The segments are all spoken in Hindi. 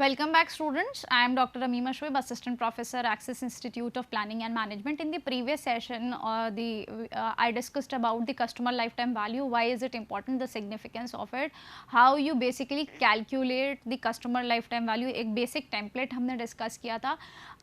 Welcome back, students. I am Dr. Ameema Shoaib, Assistant Professor, Axis Institute of Planning and Management. In the previous session, I discussed about the customer lifetime value. Why is it important? The significance of it. How you basically calculate the customer lifetime value. एक basic template हमने discuss किया था.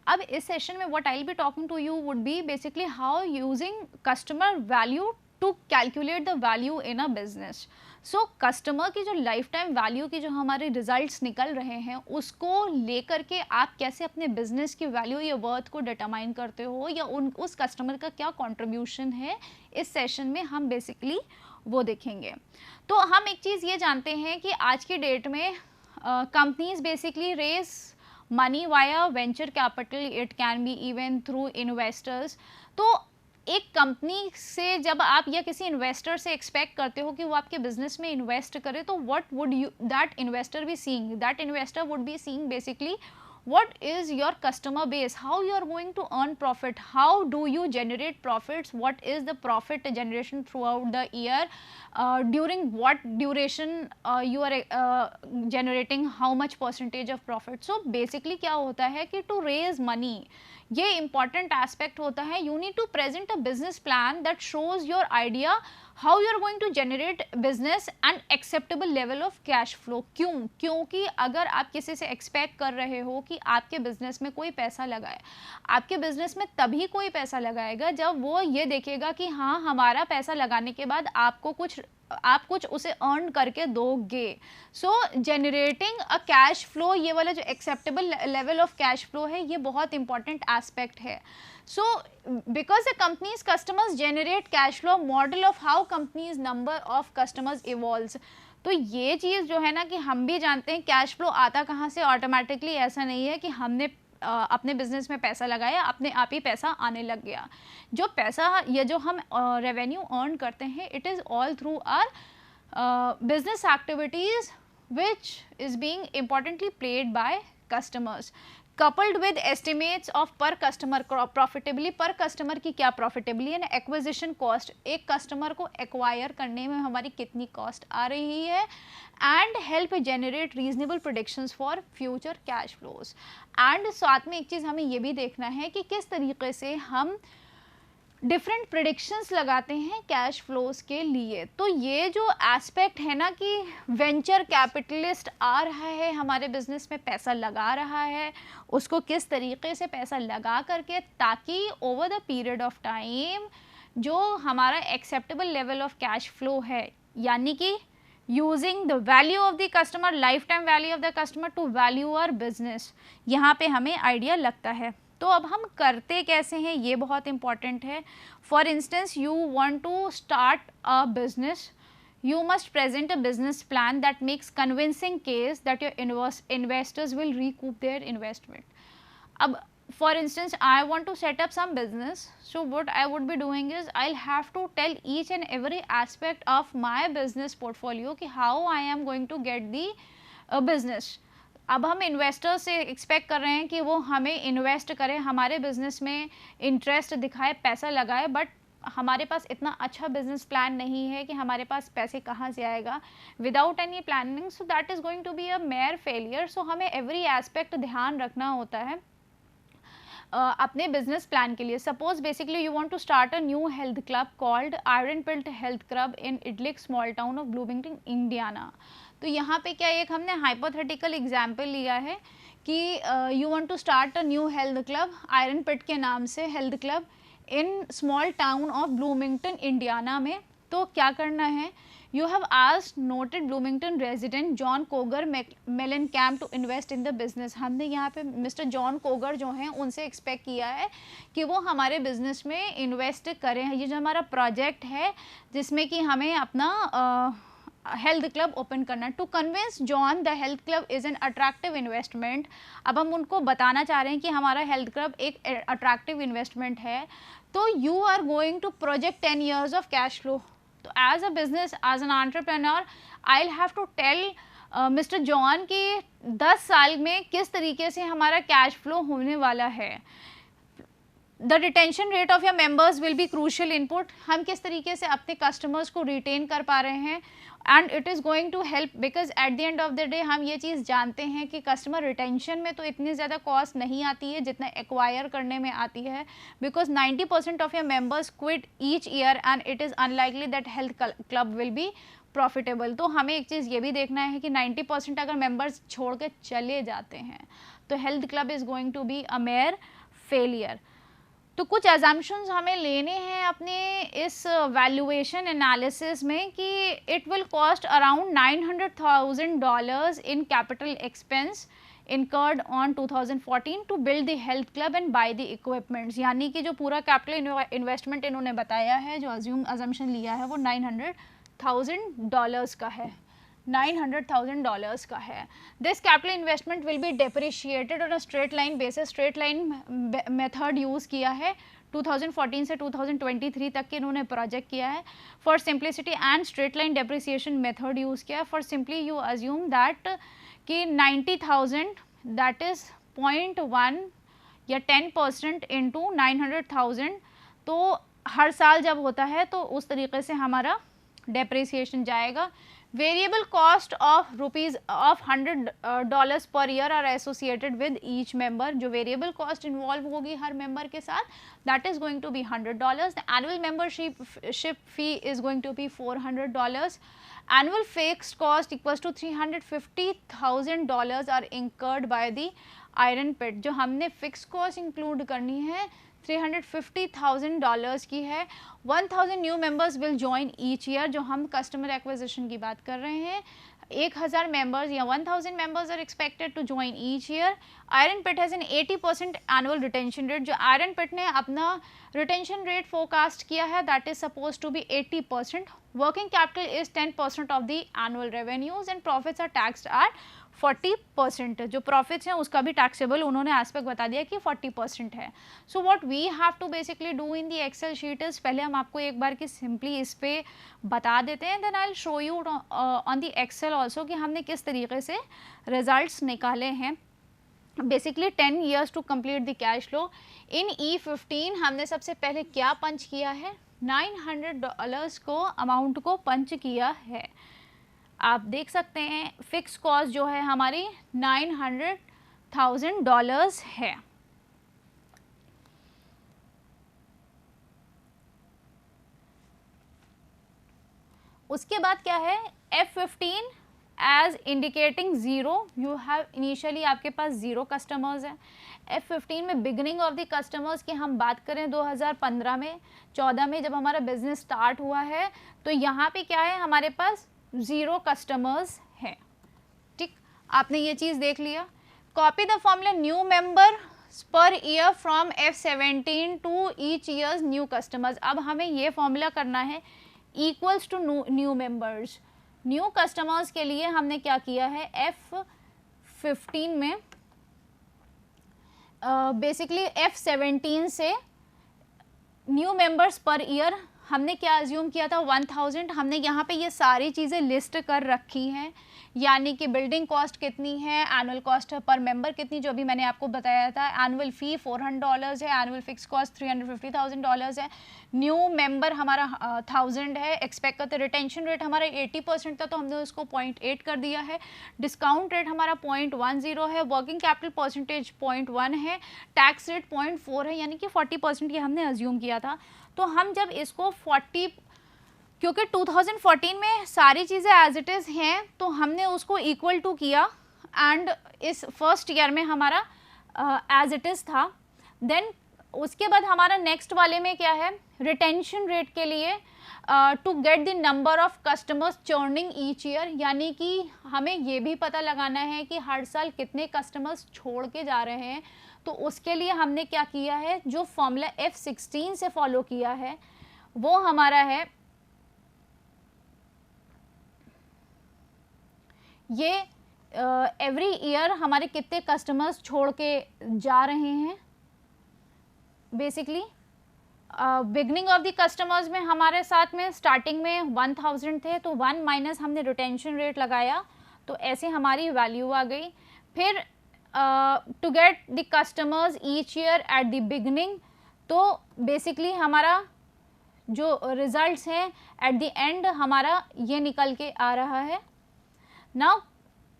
अब इस session में what I'll be talking to you would be basically how using customer value to calculate the value in a business. So customer की जो लाइफ टाइम वैल्यू की जो हमारे रिजल्ट्स निकल रहे हैं उसको लेकर के आप कैसे अपने बिजनेस की वैल्यू या वर्थ को डिटरमाइन करते हो या उस कस्टमर का क्या कंट्रीब्यूशन है, इस सेशन में हम बेसिकली वो देखेंगे. तो हम एक चीज़ ये जानते हैं कि आज की डेट में companies basically raise money via venture capital, it can be even through investors. तो एक कंपनी से जब आप या किसी इन्वेस्टर से एक्सपेक्ट करते हो कि वो आपके बिजनेस में इन्वेस्ट करे, तो what would you that investor be seeing? That investor would be seeing basically what is your customer base, how you are going to earn profit, how do you generate profits, what is the profit generation throughout the year, during what duration you are generating how much percentage of profit. So basically क्या होता है कि to raise money, ये important aspect होता है. You need to present a business plan that shows your idea how you are going to generate business and acceptable level of cash flow. क्यों? क्योंकि अगर आप किसी से एक्सपेक्ट कर रहे हो कि आपके बिजनेस में कोई पैसा लगाए, आपके बिजनेस में तभी कोई पैसा लगाएगा जब वो ये देखेगा कि हाँ, हमारा पैसा लगाने के बाद आप कुछ उसे अर्न करके दोगे. सो जनरेटिंग अ कैश फ्लो, ये वाला जो acceptable level of cash flow है, ये बहुत इंपॉर्टेंट एस्पेक्ट है. So because the company's customers generate cash flow, model of how company's number of customers evolves. तो ये चीज़ जो है ना कि हम भी जानते हैं कैश फ्लो आता कहाँ से ऑटोमेटिकली. ऐसा नहीं है कि हमने अपने बिजनेस में पैसा लगाया, अपने आप ही पैसा आने लग गया. जो पैसा या जो हम रेवेन्यू अर्न करते हैं, it is all through our business activities which is being importantly played by customers, coupled with estimates of per customer profitably. पर कस्टमर की क्या प्रॉफिटेबली है, एक्विजिशन कॉस्ट, एक कस्टमर को एक्वायर करने में हमारी कितनी कॉस्ट आ रही है, and help generate reasonable predictions for future cash flows. And साथ में एक चीज़ हमें ये भी देखना है कि किस तरीके से हम डिफरेंट प्रेडिक्शंस लगाते हैं कैश फ्लोज के लिए. तो ये जो एस्पेक्ट है ना कि वेंचर कैपिटलिस्ट आ रहा है, हमारे बिजनेस में पैसा लगा रहा है, उसको किस तरीके से पैसा लगा करके ताकि over the period of time जो हमारा acceptable level of cash flow है, यानी कि using the value of the customer, life time value of the customer to value our business, यहाँ पे हमें आइडिया लगता है. तो अब हम करते कैसे हैं, ये बहुत इंपॉर्टेंट है. For instance, you want to start a business, you must present a business plan that makes convincing case that your investors will recoup their investment. अब for instance, I want to set up some business, so what I would be doing is I'll have to tell each and every aspect of my business portfolio कि how I am going to get the business. अब हम इन्वेस्टर से एक्सपेक्ट कर रहे हैं कि वो हमें इन्वेस्ट करें, हमारे बिजनेस में इंटरेस्ट दिखाए, पैसा लगाए, बट हमारे पास इतना अच्छा बिजनेस प्लान नहीं है कि हमारे पास पैसे कहाँ से आएगा. Without any planning, so that is going to be a major failure. So हमें एवरी एस्पेक्ट ध्यान रखना होता है अपने बिजनेस प्लान के लिए. Suppose basically you want to start a new health club called Iron Pit health club in idyllic small town of Bloomington, Indiana. तो यहाँ पे क्या एक हमने हाइपोथेटिकल एग्जाम्पल लिया है कि you want to start a new health club, Iron Pit के नाम से health club in small town of Bloomington, Indiana में. तो क्या करना है, you have asked noted Bloomington resident John Cougar Mellencamp to invest in the business. हमने यहाँ पे मिस्टर जॉन कोगर जो हैं उनसे एक्सपेक्ट किया है कि वो हमारे बिजनेस में इन्वेस्ट करें. ये जो हमारा प्रोजेक्ट है जिसमें कि हमें अपना हेल्थ क्लब ओपन करना. To convince John the health club is an attractive investment. अब हम उनको बताना चाह रहे हैं कि हमारा हेल्थ क्लब एक अट्रैक्टिव इन्वेस्टमेंट है. तो you are going to project 10 years of cash flow. तो as a business, as an entrepreneur, I will have to tell mister John कि 10 साल में किस तरीके से हमारा कैश फ्लो होने वाला है. The retention rate of your members will be crucial input, हम किस तरीके से अपने कस्टमर्स को रिटेन कर पा रहे हैं, and it is going to help because at the end of the day हम ये चीज़ जानते हैं कि कस्टमर रिटेंशन में तो इतनी ज़्यादा कॉस्ट नहीं आती है जितना एक्वायर करने में आती है, because 90% of your members quit each year and it is unlikely that health club will be profitable. तो हमें एक चीज़ ये भी देखना है कि 90% अगर मेंबर्स छोड़ के चले जाते हैं तो health club is going to be a major failure. तो कुछ एजम्पशंस हमें लेने हैं अपने इस वैल्यूएशन एनालिसिस में कि it will cost around $900,000 in capital expense incurred on 2014 to build the health club and buy the equipments, यानी कि जो पूरा कैपिटल इन्वेस्टमेंट इन्होंने बताया है, जो अजम्पशन लिया है वो $900,000 का है, $900,000 का है। This capital investment will be depreciated on a straight line basis, straight line method use किया है 2014 से 2023 तक के इन्होंने प्रोजेक्ट किया है। For simplicity and straight line depreciation method use किया है। For simply you assume that कि 90,000 दैट इज़ 0.1 या 10% इंटू 900,000, तो हर साल जब होता है तो उस तरीके से हमारा डेप्रिसिएशन जाएगा। Variable cost of $100 per year are associated with each member, जो वेरिएबल कॉस्ट इन्वॉल्व होगी हर मेंबर के साथ that is going to be $100। The annual membership fee is going to be $400। Annual fixed cost equals to $350,000 are incurred by the iron pit। जो हमने fixed cost include करनी है $350,000 की है। 1000 new members will join each year, जो हम कस्टमर एक्विजिशन की बात कर रहे हैं। 1000 मेंबर्स या 1000 members are expected to join each year. Iron Pit has an 80% annual retention rate, जो आयरन पिट ने अपना रिटेंशन रेट फोरकास्ट किया है that is suppose to be 80%। Working capital is 10% of the annual revenues and profits are taxed at 40%। जो प्रॉफिट्स हैं उसका भी टैक्सेबल उन्होंने एस्पेक्ट बता दिया कि 40% है। So what we have to basically do in the Excel sheet is, पहले हम आपको एक बार की सिंपली इस पे बता देते हैं, then I will show you on the Excel also कि हमने किस तरीके से रिजल्ट्स निकाले हैं। Basically 10 years to complete the cash flow. In E15 हमने सबसे पहले क्या पंच किया है, $900 को अमाउंट को पंच किया है। आप देख सकते हैं फिक्स कॉस्ट जो है हमारी $900,000 है। उसके बाद क्या है, F15 as indicating zero, you have initially आपके पास ज़ीरो कस्टमर्स हैं। F15 में बिगनिंग ऑफ द कस्टमर्स की हम बात करें 2015 में 14 में जब हमारा बिजनेस स्टार्ट हुआ है, तो यहाँ पे क्या है हमारे पास ज़ीरो कस्टमर्स हैं। ठीक, आपने ये चीज़ देख लिया। Copy the formula new member per year from F17 to each years new customers. अब हमें ये फॉर्मूला करना है equals to new members. New customers के लिए हमने क्या किया है, F15 में बेसिकली F17 से न्यू मेंबर्स पर ईयर हमने क्या अज्यूम किया था, 1000। हमने यहाँ पे ये सारी चीज़ें लिस्ट कर रखी हैं, यानी कि बिल्डिंग कॉस्ट कितनी है, एनुअल कॉस्ट पर मेंबर कितनी, जो भी मैंने आपको बताया था। एनुअल फ़ी $400 है, एनुअल फिक्स कॉस्ट $350,000 है, न्यू मेंबर हमारा 1000 है। एक्सपेक्ट करते रिटेंशन रेट हमारा 80% था तो हमने उसको 0.8 कर दिया है। डिस्काउंट रेट हमारा 0.10 है। वर्किंग कैपिटल परसेंटेज 0.1 है। टैक्स रेट 0.4 है, यानी कि 40% ये हमने अज्यूम किया था। तो हम जब इसको 40, क्योंकि 2014 में सारी चीज़ें एज इट इज़ हैं, तो हमने उसको इक्वल टू किया एंड इस फर्स्ट ईयर में हमारा एज इट इज़ था। देन उसके बाद हमारा नेक्स्ट वाले में क्या है, रिटेंशन रेट के लिए to get the number of customers churning each year, यानी कि हमें ये भी पता लगाना है कि हर साल कितने कस्टमर्स छोड़ के जा रहे हैं। तो उसके लिए हमने क्या किया है, जो फॉर्मूला F16 से फॉलो किया है वो हमारा है ये एवरी ईयर हमारे कितने कस्टमर्स छोड़ के जा रहे हैं। Basically beginning of the customers में हमारे साथ में स्टार्टिंग में 1000 थे, तो 1 माइनस हमने रिटेंशन रेट लगाया, तो ऐसे हमारी वैल्यू आ गई। फिर to get the customers each year at the beginning, तो बेसिकली हमारा जो रिजल्ट्स हैं एट द एंड हमारा ये निकल के आ रहा है। नाउ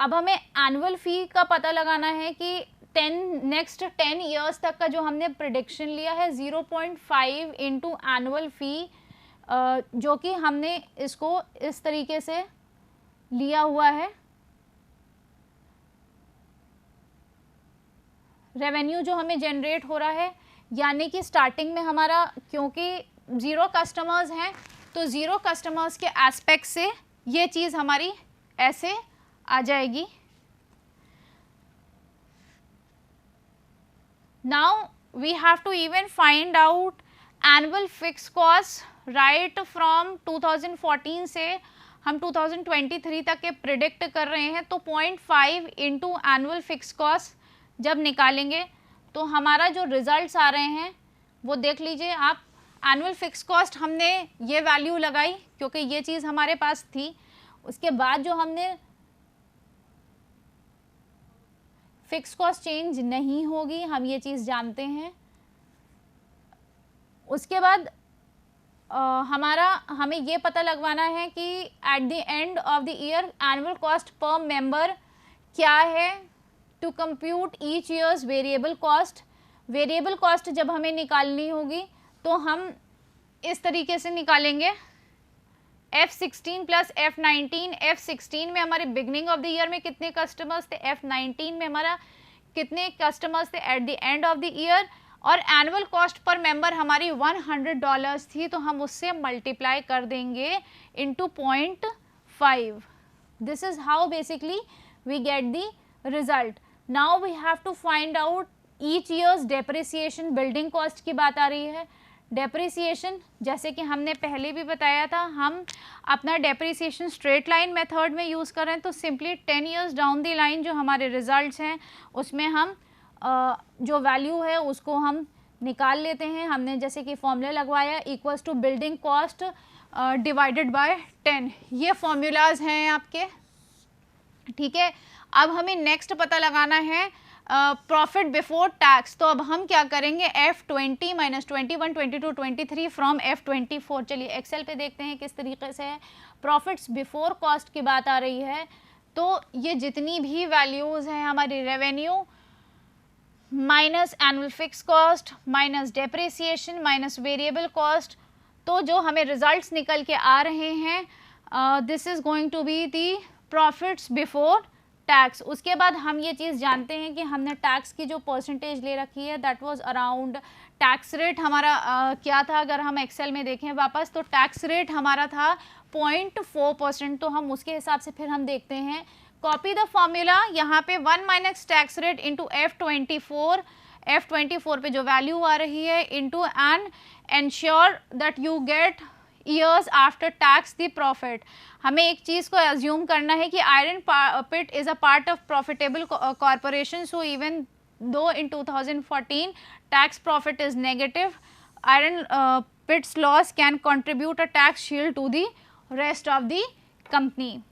अब हमें एनुअल फ़ी का पता लगाना है कि नेक्स्ट 10 ईयर्स तक का जो हमने प्रिडिक्शन लिया है 0.5 इंटू एनुअल फ़ी, जो कि हमने इसको इस तरीके से लिया हुआ है। रेवेन्यू जो हमें जनरेट हो रहा है, यानी कि स्टार्टिंग में हमारा क्योंकि 0 कस्टमर्स हैं तो 0 कस्टमर्स के एस्पेक्ट से ये चीज़ हमारी ऐसे आ जाएगी। Now we have to even find out annual fix cost right from 2014 से हम 2023 तक के प्रिडिक्ट कर रहे हैं। तो 0.5 इंटू एनुअल फिक्स कॉस्ट जब निकालेंगे तो हमारा जो रिजल्ट्स आ रहे हैं वो देख लीजिए आप। एनुअल फिक्स कॉस्ट हमने ये वैल्यू लगाई क्योंकि ये चीज़ हमारे पास थी। उसके बाद जो हमने फिक्स कॉस्ट चेंज नहीं होगी, हम ये चीज़ जानते हैं। उसके बाद हमें ये पता लगवाना है कि at the end of the year annual cost per member क्या है to compute each year's variable cost. Variable cost जब हमें निकालनी होगी तो हम इस तरीके से निकालेंगे F16 प्लस F19। F16 में हमारे बिगनिंग ऑफ द ईयर में कितने कस्टमर्स थे, F19 में हमारा कितने कस्टमर्स थे at the end of the year, और एनुअल कॉस्ट पर मेंबर हमारी $100 थी तो हम उससे मल्टीप्लाई कर देंगे into 0.5। This is how basically we get the result. Now we have to find out each year's depreciation. Building cost की बात आ रही है। डेप्रिसिएशन जैसे कि हमने पहले भी बताया था, हम अपना डेप्रिसिएशन स्ट्रेट लाइन मेथड में यूज़ कर रहे हैं। तो simply 10 years down the line जो हमारे रिजल्ट्स हैं उसमें हम जो वैल्यू है उसको हम निकाल लेते हैं। हमने जैसे कि फॉर्मूला लगवाया equals to building cost divided by 10। ये फॉर्मूलाज हैं आपके, ठीक है। अब हमें नेक्स्ट पता लगाना है प्रॉफिट बिफोर टैक्स। तो अब हम क्या करेंगे, F20 माइनस 21, 22, 23 फ्रॉम F24। चलिए एक्सेल पे देखते हैं किस तरीके से है। प्रॉफिट्स बिफोर कॉस्ट की बात आ रही है तो ये जितनी भी वैल्यूज़ हैं हमारी revenue minus annual fix cost minus depreciation minus variable cost, तो जो हमें रिजल्ट्स निकल के आ रहे हैं this is going to be the profits before tax. उसके बाद हम ये चीज़ जानते हैं कि हमने टैक्स की जो परसेंटेज ले रखी है that was around, tax rate हमारा क्या था, अगर हम एक्सेल में देखें वापस तो टैक्स रेट हमारा था 0.4%। तो हम उसके हिसाब से फिर हम देखते हैं, कॉपी द फॉर्मूला। यहाँ पे 1 minus tax rate into F24 पे जो वैल्यू आ रही है into and ensure that you get years after tax the profit. हमें एक चीज़ को एज्यूम करना है कि Iron Pit is a part of profitable corporation, so even though in 2014 tax profit is negative, Iron Pit's loss can contribute a tax shield to the rest of the company.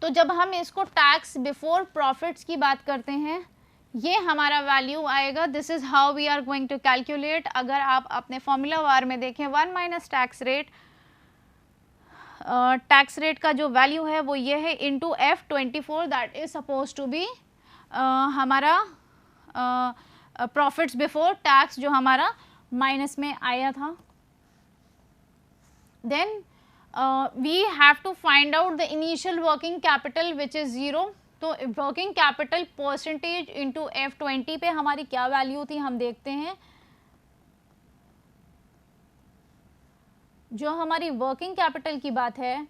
तो जब हम इसको टैक्स बिफोर प्रॉफिट्स की बात करते हैं ये हमारा वैल्यू आएगा। This is how we are going to calculate. अगर आप अपने फॉर्मूला वार में देखें 1 minus tax rate, tax rate का जो वैल्यू है वो ये है into F24 that is suppose to be हमारा प्रॉफिट्स बिफोर टैक्स जो हमारा माइनस में आया था। Then we have to find out the initial working capital which is 0। तो working capital percentage into F20 पे हमारी क्या वैल्यू थी हम देखते हैं। जो हमारी वर्किंग कैपिटल की बात है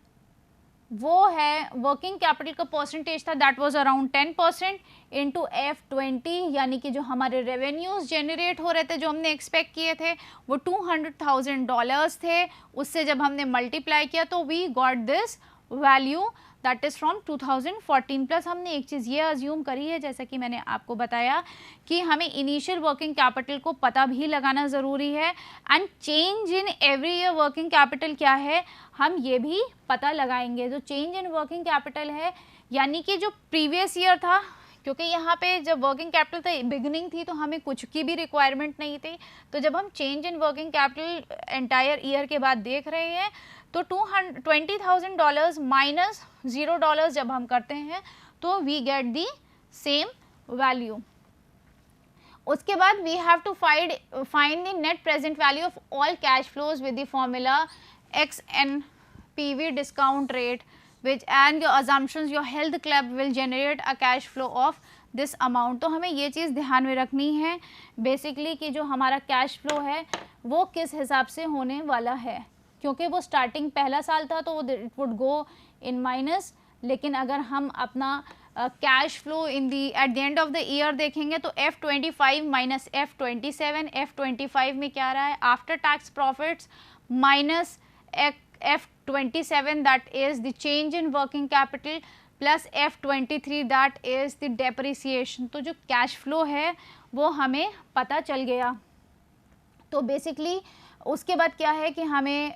वो है, वर्किंग कैपिटल का परसेंटेज था that was around 10% into F20, यानी कि जो हमारे रेवेन्यूज़ जनरेट हो रहे थे जो हमने एक्सपेक्ट किए थे वो $200,000 थे। उससे जब हमने मल्टीप्लाई किया तो we got this value that is from 2014 plus. हमने एक चीज़ ये अज्यूम करी है जैसा कि मैंने आपको बताया कि हमें इनिशियल वर्किंग कैपिटल को पता भी लगाना ज़रूरी है and change in every year working capital क्या है हम ये भी पता लगाएंगे। जो चेंज इन वर्किंग कैपिटल है यानी कि जो प्रीवियस ईयर था क्योंकि यहाँ पे जब वर्किंग कैपिटल तो बिगिनिंग थी तो हमें कुछ की भी रिक्वायरमेंट नहीं थी, तो जब हम change in working capital entire year के बाद देख रहे हैं तो $20,000 माइनस $0 जब हम करते हैं तो we get the same value. उसके बाद we have to find the net present value of all cash flows with the formula XNPV discount rate, which and your assumptions your health club will generate a cash flow of this amount। तो हमें ये चीज़ ध्यान में रखनी है बेसिकली कि जो हमारा कैश फ्लो है वो किस हिसाब से होने वाला है, क्योंकि वो स्टार्टिंग पहला साल था तो it would go in minus, लेकिन अगर हम अपना cash flow in the eight the end of the year देखेंगे तो F25 माइनस F27, F25 में क्या रहा है after tax profits minus F27 that is the change in working capital plus F23 that is the depreciation। तो जो कैश फ्लो है वो हमें पता चल गया। तो बेसिकली उसके बाद क्या है कि हमें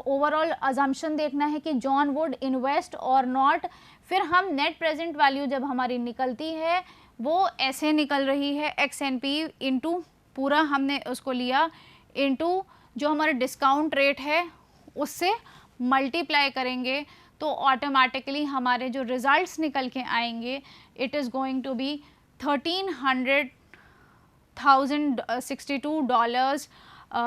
ओवरऑल अजम्पशन देखना है कि जॉन वुड इन्वेस्ट और नॉट। फिर हम नेट प्रेजेंट वैल्यू जब हमारी निकलती है वो ऐसे निकल रही है XNP इंटू पूरा हमने उसको लिया इंटू जो हमारा डिस्काउंट रेट है उससे मल्टीप्लाई करेंगे तो ऑटोमेटिकली हमारे जो रिजल्ट्स निकल के आएंगे it is going to be $13,062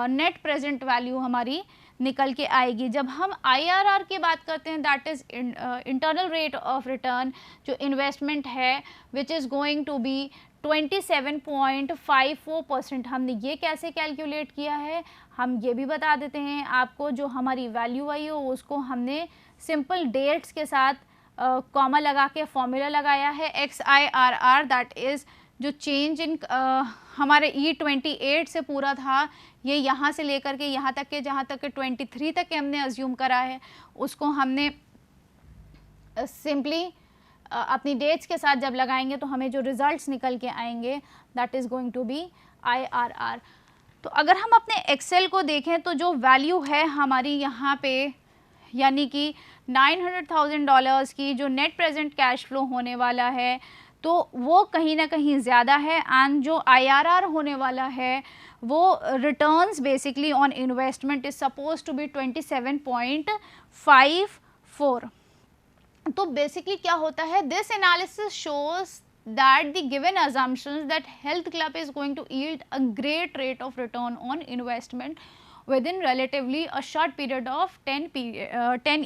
net present value हमारी निकल के आएगी। जब हम IRR की बात करते हैं that is internal rate of return, जो इन्वेस्टमेंट है which is going to be 27.54%। हमने ये कैसे कैलकुलेट किया है हम ये भी बता देते हैं आपको। जो हमारी वैल्यू आई हो उसको हमने सिंपल डेट्स के साथ कॉमा लगा के फॉर्मूला लगाया है XIRR दैट इज़ जो चेंज इन हमारे E28 से पूरा था ये यहाँ से लेकर के यहाँ तक के जहाँ तक के 23 तक के हमने अज्यूम करा है उसको हमने सिंपली अपनी डेट्स के साथ जब लगाएंगे तो हमें जो रिजल्ट्स निकल के आएंगे that is going to be IRR। तो अगर हम अपने एक्सेल को देखें तो जो वैल्यू है हमारी यहाँ पे यानी कि $900,000 की जो नेट प्रेजेंट कैश फ्लो होने वाला है तो वो कहीं ना कहीं ज़्यादा है एंड जो IRR होने वाला है वो returns basically on investment is suppose to be 27.54। तो बेसिकली क्या होता है this analysis shows that the given assumptions that health club is going to yield a great rate of return on investment within relatively a short period of 10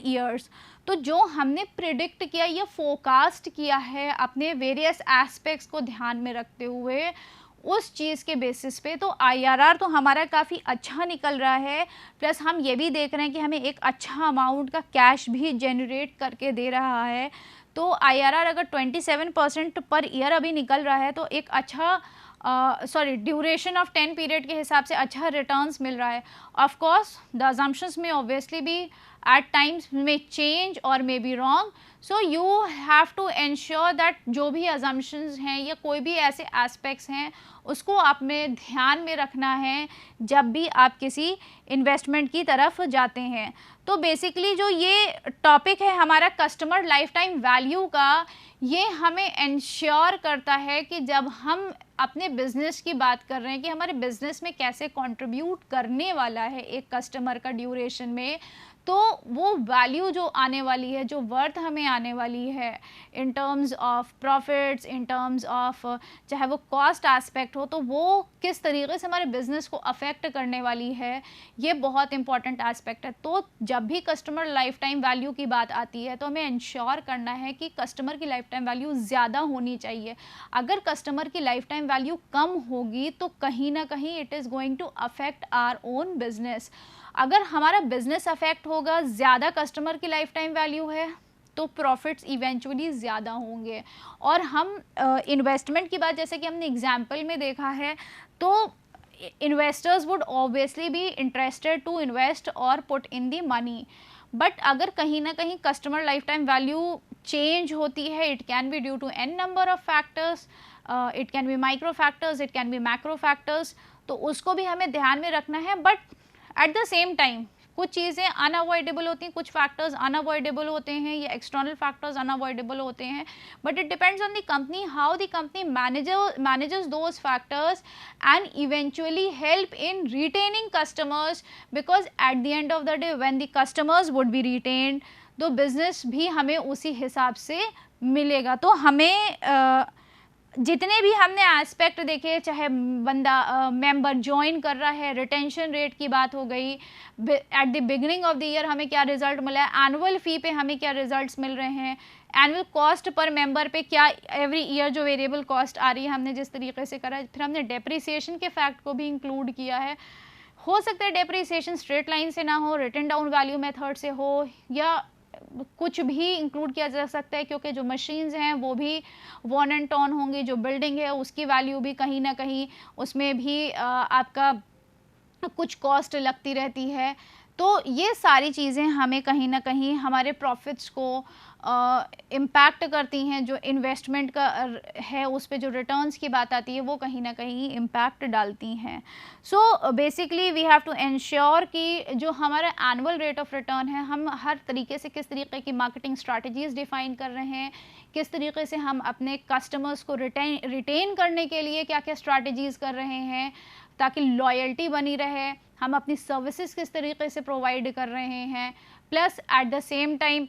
years। तो जो हमने प्रिडिक्ट किया या फोरकास्ट किया है अपने वेरियस एस्पेक्ट्स को ध्यान में रखते हुए उस चीज़ के बेसिस पे तो IRR तो हमारा काफ़ी अच्छा निकल रहा है, प्लस हम ये भी देख रहे हैं कि हमें एक अच्छा अमाउंट का कैश भी जनरेट करके दे रहा है। तो IRR अगर 27% पर ईयर अभी निकल रहा है तो एक अच्छा ड्यूरेशन ऑफ 10 पीरियड के हिसाब से अच्छा रिटर्न्स मिल रहा है। ऑफ कोर्स द अजम्पशंस में ऑब्वियसली भी एट टाइम्स में चेंज और may be wrong, so you have to ensure that जो भी अजम्पशंस हैं या कोई भी ऐसे एस्पेक्ट्स हैं उसको आप में ध्यान में रखना है जब भी आप किसी इन्वेस्टमेंट की तरफ जाते हैं। तो बेसिकली जो ये टॉपिक है हमारा कस्टमर लाइफ टाइम वैल्यू का, ये हमें इंश्योर करता है कि जब हम अपने बिज़नेस की बात कर रहे हैं कि हमारे बिज़नेस में कैसे कंट्रीब्यूट करने वाला है एक कस्टमर का ड्यूरेशन में, तो वो वैल्यू जो आने वाली है, जो वर्थ हमें आने वाली है in terms of profits, in terms of चाहे वो कॉस्ट एस्पेक्ट हो, तो वो किस तरीके से हमारे बिज़नेस को अफेक्ट करने वाली है, ये बहुत इंपॉर्टेंट एस्पेक्ट है। तो जब भी कस्टमर लाइफ टाइम वैल्यू की बात आती है तो हमें इंश्योर करना है कि कस्टमर की लाइफ टाइम वैल्यू ज़्यादा होनी चाहिए। अगर कस्टमर की लाइफ टाइम वैल्यू कम होगी तो कहीं ना कहीं it is going to affect our own business. अगर हमारा बिजनेस अफेक्ट होगा, ज़्यादा कस्टमर की लाइफ टाइम वैल्यू है तो प्रॉफिट्स इवेंचुअली ज़्यादा होंगे। और हम इन्वेस्टमेंट की बात जैसे कि हमने एग्जांपल में देखा है तो investors would obviously be interested to invest और put in the money, but अगर कहीं ना कहीं customer life time value change होती है, it can be due to an number of factors, it can be micro factors, it can be macro factors, तो उसको भी हमें ध्यान में रखना है। But at the same time कुछ चीज़ें अनअवॉइडेबल होती हैं, कुछ फैक्टर्स अनअवॉइडेबल होते हैं, या एक्सटर्नल फैक्टर्स अनअवॉइडेबल होते हैं, but it depends on the company how the company manages those factors and eventually help in retaining customers, because at the end of the day when the customers would be retained तो बिजनेस भी हमें उसी हिसाब से मिलेगा। तो हमें जितने भी हमने एस्पेक्ट देखे, चाहे बंदा मेंबर ज्वाइन कर रहा है, रिटेंशन रेट की बात हो गई, at the beginning of the year हमें क्या रिजल्ट मिला है, एनुअल फ़ी पे हमें क्या रिजल्ट्स मिल रहे हैं, एनुअल कॉस्ट पर मेंबर पे क्या एवरी ईयर जो वेरिएबल कॉस्ट आ रही है, हमने जिस तरीके से करा है। फिर हमने डेप्रिसिएशन के फैक्ट को भी इंक्लूड किया है। हो सकता है डेप्रिसिएशन स्ट्रेट लाइन से ना हो, रिटन डाउन वैल्यू मेथड से हो, या कुछ भी इंक्लूड किया जा सकता है, क्योंकि जो मशीन्स हैं वो भी वन एंड टॉन होंगी, जो बिल्डिंग है उसकी वैल्यू भी कहीं ना कहीं उसमें भी आपका कुछ कॉस्ट लगती रहती है। तो ये सारी चीज़ें हमें कहीं ना कहीं हमारे प्रॉफिट्स को इम्पैक्ट करती हैं। जो इन्वेस्टमेंट का है उस पे जो रिटर्न्स की बात आती है वो कहीं ना कहीं इम्पैक्ट डालती हैं। So basically we have to ensure कि जो हमारा एनुअल रेट ऑफ रिटर्न है, हम हर तरीके से किस तरीके की मार्केटिंग स्ट्रैटेजीज डिफाइन कर रहे हैं, किस तरीके से हम अपने कस्टमर्स को रिटेन करने के लिए क्या क्या स्ट्रैटेजीज कर रहे हैं ताकि लॉयल्टी बनी रहे, हम अपनी सर्विसेज किस तरीके से प्रोवाइड कर रहे हैं, plus at the same time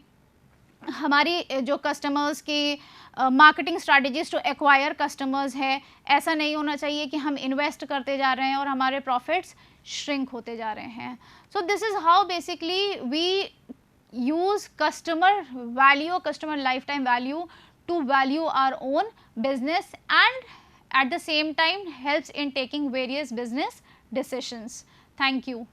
हमारी जो कस्टमर्स की marketing strategies to acquire customers है। ऐसा नहीं होना चाहिए कि हम इन्वेस्ट करते जा रहे हैं और हमारे प्रॉफिट्स श्रिंक होते जा रहे हैं। So this is how basically we use customer value, customer life time value to value our own business, and at the same time helps in taking various business decisions. Thank you.